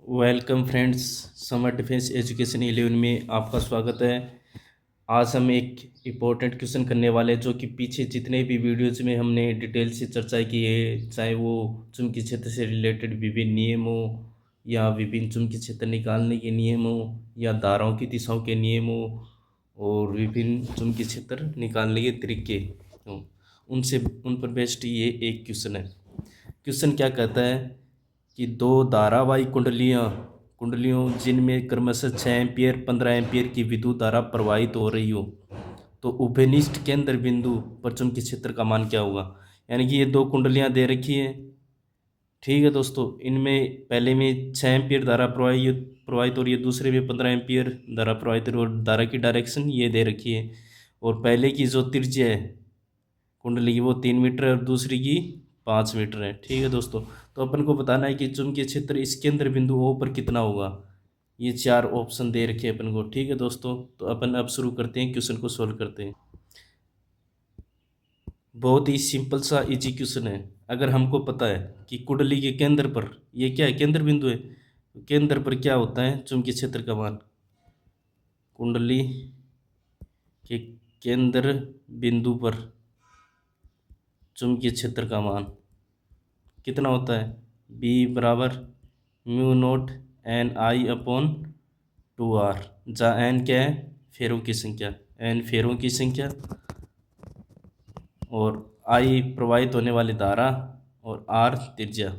Welcome friends. Summer defence education 11 में आपका स्वागत है। आज हम एक इम्पोर्टेंट क्वेश्चन करने वाले हैं जो कि पीछे जितने भी वीडियोज़ में हमने डिटेल से चर्चा की है, चाहे वो चुंबकीय क्षेत्र से रिलेटेड विभिन्न नियम हो या विभिन्न चुंबकीय क्षेत्र निकालने के नियम हो या धाराओं की दिशाओं के नियम हो और विभिन्न चुंबकीय क्षेत्र निकालने के तरीके हो, उन पर बेस्ड ये एक क्वेश्चन है। क्वेश्चन क्या कहता है कि दो धारावाही कुंडलियों जिनमें क्रमशः 6 एम्पीयर 15 एम्पीयर की विद्युत धारा प्रवाहित हो रही हो, तो उभयनिष्ठ केंद्र बिंदु पर चुंबकीय क्षेत्र का मान क्या होगा। यानी कि ये दो कुंडलियां दे रखी है, ठीक है दोस्तों। इनमें पहले में 6 एम्पीयर धारा प्रवाहित हो रही है, दूसरे में 15 एम्पीयर धारा प्रवाहित हो रही है और धारा की डायरेक्शन ये दे रखी है। और पहले की जो त्रिज्या है कुंडली की वो 3 मीटर है और दूसरी की 5 मीटर है, ठीक है दोस्तों। तो अपन को बताना है कि चुंबकीय क्षेत्र इस केंद्र बिंदु O पर कितना होगा। ये 4 ऑप्शन दे रखे हैं अपन को, ठीक है दोस्तों। तो अपन अब शुरू करते हैं, क्वेश्चन को सोल्व करते हैं। बहुत ही सिंपल सा इजी क्वेश्चन है। अगर हमको पता है कि कुंडली के केंद्र पर ये क्या है, केंद्र बिंदु है, तो केंद्र पर क्या होता है चुंबकीय क्षेत्र का मान। कुंडली के केंद्र बिंदु पर चुंबकीय क्षेत्र का मान कितना होता है। B बराबर म्यू नोट एन आई अपॉन 2R, जहाँ एन क्या है, फेरों की संख्या, एन फेरों की संख्या और आई प्रवाहित होने वाली धारा और आर त्रिज्या,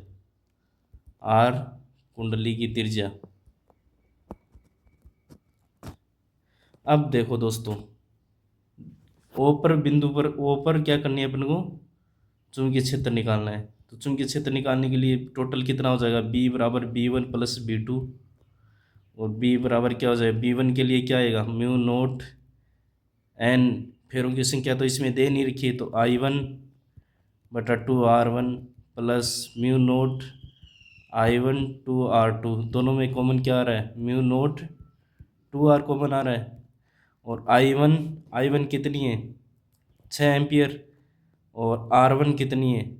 आर कुंडली की त्रिज्या। अब देखो दोस्तों, ओ पर बिंदु पर ओ पर क्या करनी है अपन को, चुंबकीय क्षेत्र निकालना है। तो चुंबकीय क्षेत्र निकालने के लिए टोटल कितना हो जाएगा, B बराबर B1 प्लस B2 और B बराबर क्या हो जाएगा, B1 के लिए क्या आएगा म्यू नोट एन फेरों की संख्या तो इसमें दे नहीं रखी है, तो I1/2R1 plus mu naught I1/2R2, दोनों में कॉमन क्या आ रहा है, म्यू नोट 2R कॉमन आ रहा है। और I1 कितनी है 6 एम्पियर और R1 कितनी है,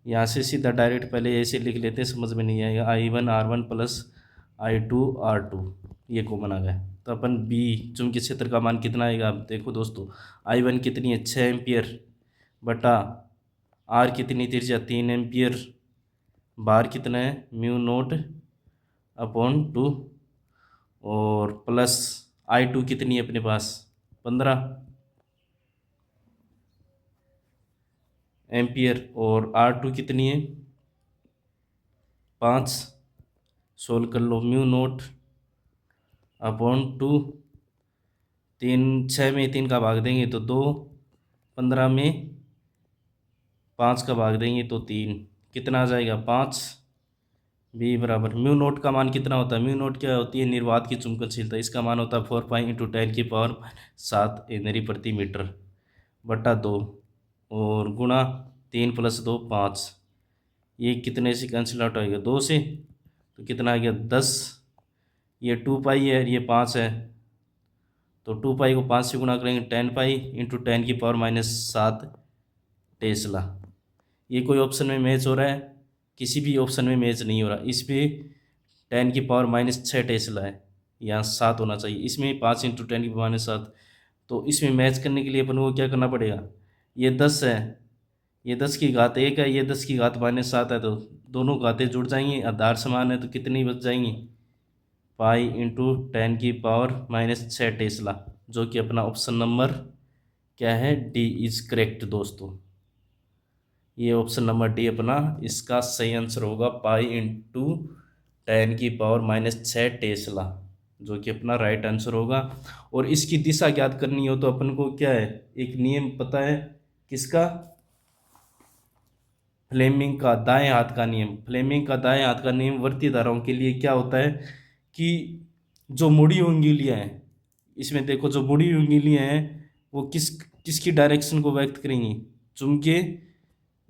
यहाँ से सीधा डायरेक्ट पहले ऐसे लिख लेते हैं, समझ में नहीं आएगा। I1R1 प्लस I2R2 ये कॉमन आ गया। तो अपन बी चुंबकीय क्षेत्र का मान कितना आएगा, अब देखो दोस्तों। I1 कितनी है 6 एम्पियर बटा आर कितनी त्रिज्या 3 एम्पियर, बार कितना है म्यू नोट अपॉन 2 और प्लस I2 कितनी है अपने पास 15 एम्पियर और R2 कितनी है 5। सोल्व कर लो, म्यू नोट अपॉन 2, 6 में 3 का भाग देंगे तो 2, 15 में 5 का भाग देंगे तो 3, कितना आ जाएगा 5। बी बराबर म्यू नोट का मान कितना होता है, म्यू नोट क्या होती है, निर्वात की चुंबकशीलता, इसका मान होता है 4 पाई इंटू 10 की पावर 7 हेनरी प्रति मीटर बटा 2 और गुणा 3 प्लस 2 5, ये कितने से कैंसिल आउट आएगा 2 से, तो कितना आ गया 10। ये 2 पाई है, ये 5 है, तो 2 पाई को 5 से गुणा करेंगे 10 पाई इंटू 10 की पावर -7 टेस्ला। ये कोई ऑप्शन में मैच हो रहा है, किसी भी ऑप्शन में मैच नहीं हो रहा। इस पर 10 की पावर -6 टेस्ला है, यहाँ 7 होना चाहिए, इसमें 5 इंटू 10 की पावर -7। तो इसमें मैच करने के लिए अपन को क्या करना पड़ेगा, ये 10 है, ये 10 की घात 1 है, ये 10 की घात -7 है, तो दोनों घातें जुड़ जाएंगी, आधार समान है, तो कितनी बच जाएंगी पाई इंटू 10 की पावर -6 टेस्ला, जो कि अपना ऑप्शन नंबर क्या है, डी इज करेक्ट दोस्तों। ये ऑप्शन नंबर डी अपना इसका सही आंसर होगा, पाई इंटू 10 की पावर -6 टेस्ला, जो कि अपना राइट आंसर होगा। और इसकी दिशा ज्ञात करनी हो तो अपन को क्या है, एक नियम पता है किसका, फ्लेमिंग का दाएं हाथ का नियम। फ्लेमिंग का दाएं हाथ का नियम वर्ती धाराओं के लिए क्या होता है कि जो मुड़ी हुई उंगलियां हैं, इसमें देखो जो मुड़ी हुई उंगलियां हैं वो किसकी डायरेक्शन को व्यक्त करेंगी, चुंबकीय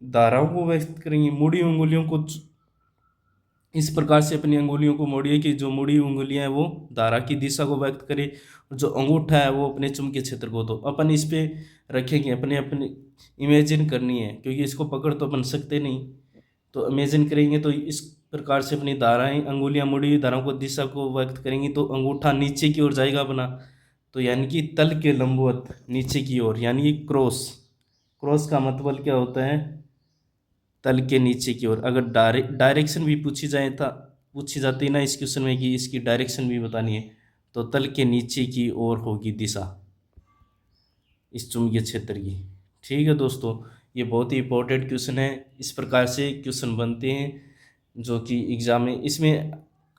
धाराओं को व्यक्त करेंगी। मुड़ी उंगलियों को इस प्रकार से अपनी अंगुलियों को मोड़िए कि जो मुड़ी उंगलियां हैं वो धारा की दिशा को व्यक्त करे, और जो अंगूठा है वो अपने चुंबकीय क्षेत्र को। तो अपन इस पे रखेंगे, अपने अपने इमेजिन करनी है, क्योंकि इसको पकड़ तो अपन सकते नहीं, तो इमेजिन करेंगे तो इस प्रकार से अपनी धाराएं, अंगुलियां मुड़ी हुई धाराओं को दिशा को व्यक्त करेंगी तो अंगूठा नीचे की ओर जाएगा अपना, तो यानी कि तल के लंबवत नीचे की ओर, यानी कि क्रॉस। क्रॉस का मतलब क्या होता है? तल के नीचे की ओर। अगर डायरेक्शन भी पूछी जाती है ना इस क्वेश्चन में कि इसकी डायरेक्शन भी बतानी है, तो तल के नीचे की ओर होगी दिशा इस चुंबकीय क्षेत्र की। ठीक है दोस्तों, ये बहुत ही इंपॉर्टेंट क्वेश्चन है। इस प्रकार से क्वेश्चन बनते हैं जो कि एग्जाम में, इसमें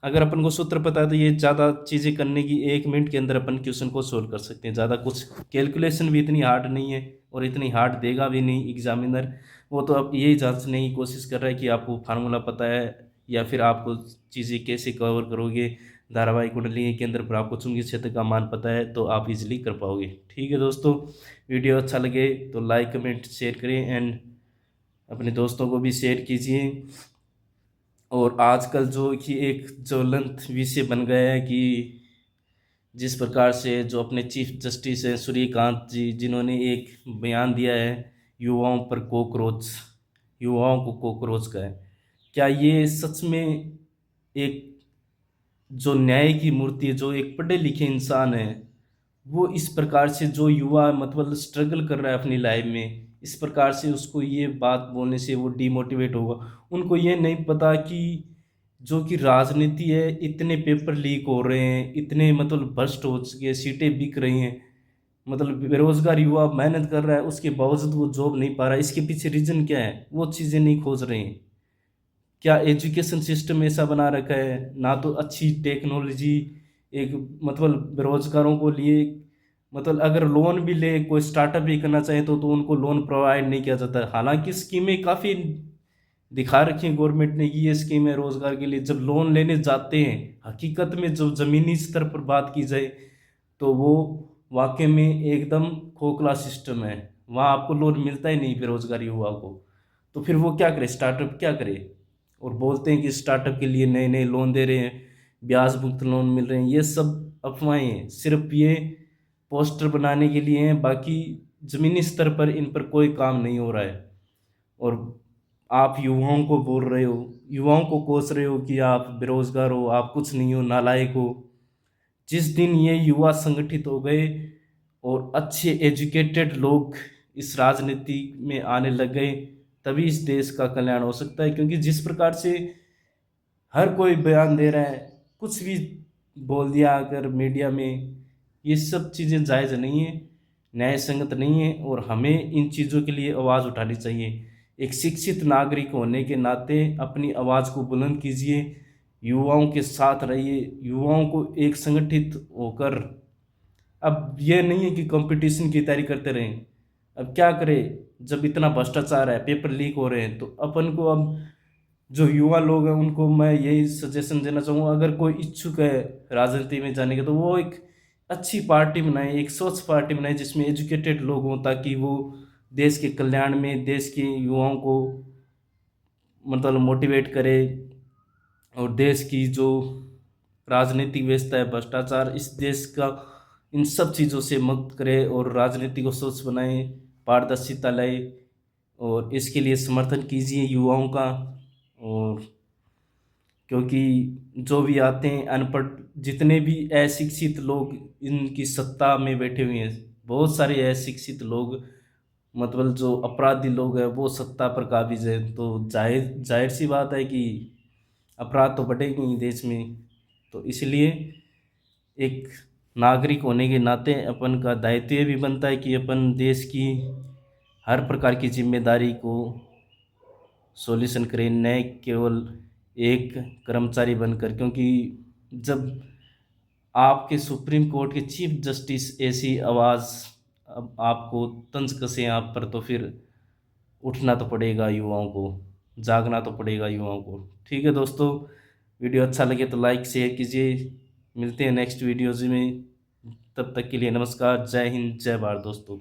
अगर अपन को सूत्र पता है तो ये ज़्यादा चीज़ें करने की 1 मिनट के अंदर अपन क्वेश्चन को सोल्व कर सकते हैं। ज़्यादा कुछ कैलकुलेशन भी इतनी हार्ड नहीं है और इतनी हार्ड देगा भी नहीं एग्जामिनर। वो तो अब यही जांचने की कोशिश कर रहा है कि आपको फार्मूला पता है या फिर आपको चीज़ें कैसे कवर करोगे। धारावाहिक कुंडली के अंदर पर आपको चुंबकीय क्षेत्र का मान पता है तो आप इजीली कर पाओगे। ठीक है दोस्तों, वीडियो अच्छा लगे तो लाइक कमेंट शेयर करें एंड अपने दोस्तों को भी शेयर कीजिए। और आजकल जो कि एक ज्वलंत विषय बन गया है कि जिस प्रकार से जो अपने चीफ जस्टिस हैं सूर्यकांत जी, जिन्होंने एक बयान दिया है युवाओं पर कॉकरोच, युवाओं को कॉकरोच का है, क्या ये सच में एक जो न्याय की मूर्ति है, जो एक पढ़े लिखे इंसान है, वो इस प्रकार से जो युवा मतलब स्ट्रगल कर रहा है अपनी लाइफ में, इस प्रकार से उसको ये बात बोलने से वो डिमोटिवेट होगा? उनको ये नहीं पता कि जो कि राजनीति है, इतने पेपर लीक हो रहे हैं, इतने मतलब भ्रष्ट हो चुके हैं, सीटें बिक रही हैं, मतलब बेरोजगार युवा मेहनत कर रहा है उसके बावजूद वो जॉब नहीं पा रहा है। इसके पीछे रीजन क्या है? वो चीज़ें नहीं खोज रहे हैं। क्या एजुकेशन सिस्टम ऐसा बना रखा है ना, तो अच्छी टेक्नोलॉजी एक मतलब बेरोजगारों को लिए, मतलब अगर लोन भी ले, कोई स्टार्टअप भी करना चाहे तो उनको लोन प्रोवाइड नहीं किया जाता। हालांकि स्कीमें काफ़ी दिखा रखी है गवर्नमेंट ने कि ये स्कीम है रोजगार के लिए, जब लोन लेने जाते हैं हकीकत में जब ज़मीनी स्तर पर बात की जाए तो वो वाकई में एकदम खोखला सिस्टम है। वहाँ आपको लोन मिलता ही नहीं बेरोजगार युवा को। तो फिर वो क्या करे, स्टार्टअप क्या करे? और बोलते हैं कि स्टार्टअप के लिए नए नए लोन दे रहे हैं, ब्याज मुक्त लोन मिल रहे हैं। ये सब अफवाहें हैं, सिर्फ ये पोस्टर बनाने के लिए हैं, बाकी ज़मीनी स्तर पर इन पर कोई काम नहीं हो रहा है। और आप युवाओं को बोल रहे हो, युवाओं को कोस रहे हो कि आप बेरोजगार हो, आप कुछ नहीं हो, नालायक हो। जिस दिन ये युवा संगठित हो गए और अच्छे एजुकेटेड लोग इस राजनीति में आने लग गए, तभी इस देश का कल्याण हो सकता है। क्योंकि जिस प्रकार से हर कोई बयान दे रहा है, कुछ भी बोल दिया अगर मीडिया में, ये सब चीज़ें जायज़ नहीं है, न्याय संगत नहीं है और हमें इन चीज़ों के लिए आवाज़ उठानी चाहिए। एक शिक्षित नागरिक होने के नाते अपनी आवाज़ को बुलंद कीजिए, युवाओं के साथ रहिए, युवाओं को एक संगठित होकर, अब ये नहीं है कि कंपटीशन की तैयारी करते रहें। अब क्या करें जब इतना भ्रष्टाचार है, पेपर लीक हो रहे हैं, तो अपन को अब जो युवा लोग हैं उनको मैं यही सजेशन देना चाहूँगा, अगर कोई इच्छुक है राजनीति में जाने के तो वो एक अच्छी पार्टी बनाए, एक स्वच्छ पार्टी बनाए जिसमें एजुकेटेड लोग हों, ताकि वो देश के कल्याण में देश के युवाओं को मतलब मोटिवेट करे और देश की जो राजनीतिक व्यवस्था है, भ्रष्टाचार, इस देश का इन सब चीज़ों से मुक्त करे और राजनीति को स्वच्छ बनाए, पारदर्शिता लाए। और इसके लिए समर्थन कीजिए युवाओं का। और क्योंकि जो भी आते हैं अनपढ़, जितने भी अशिक्षित लोग इनकी सत्ता में बैठे हुए हैं, बहुत सारे अशिक्षित लोग मतलब जो अपराधी लोग हैं वो सत्ता पर काबिज है, तो जाहिर जाहिर सी बात है कि अपराध तो बढ़ेंगे ही देश में। तो इसलिए एक नागरिक होने के नाते अपन का दायित्व ये भी बनता है कि अपन देश की हर प्रकार की जिम्मेदारी को सॉल्यूशन करें, न केवल एक कर्मचारी बनकर। क्योंकि जब आपके सुप्रीम कोर्ट के चीफ जस्टिस ऐसी आवाज़ अब आपको तंज कसे आप पर, तो फिर उठना तो पड़ेगा युवाओं को, जागना तो पड़ेगा युवाओं को। ठीक है दोस्तों, वीडियो अच्छा लगे तो लाइक शेयर कीजिए। मिलते हैं नेक्स्ट वीडियोज़ में, तब तक के लिए नमस्कार, जय हिंद, जय भारत दोस्तों।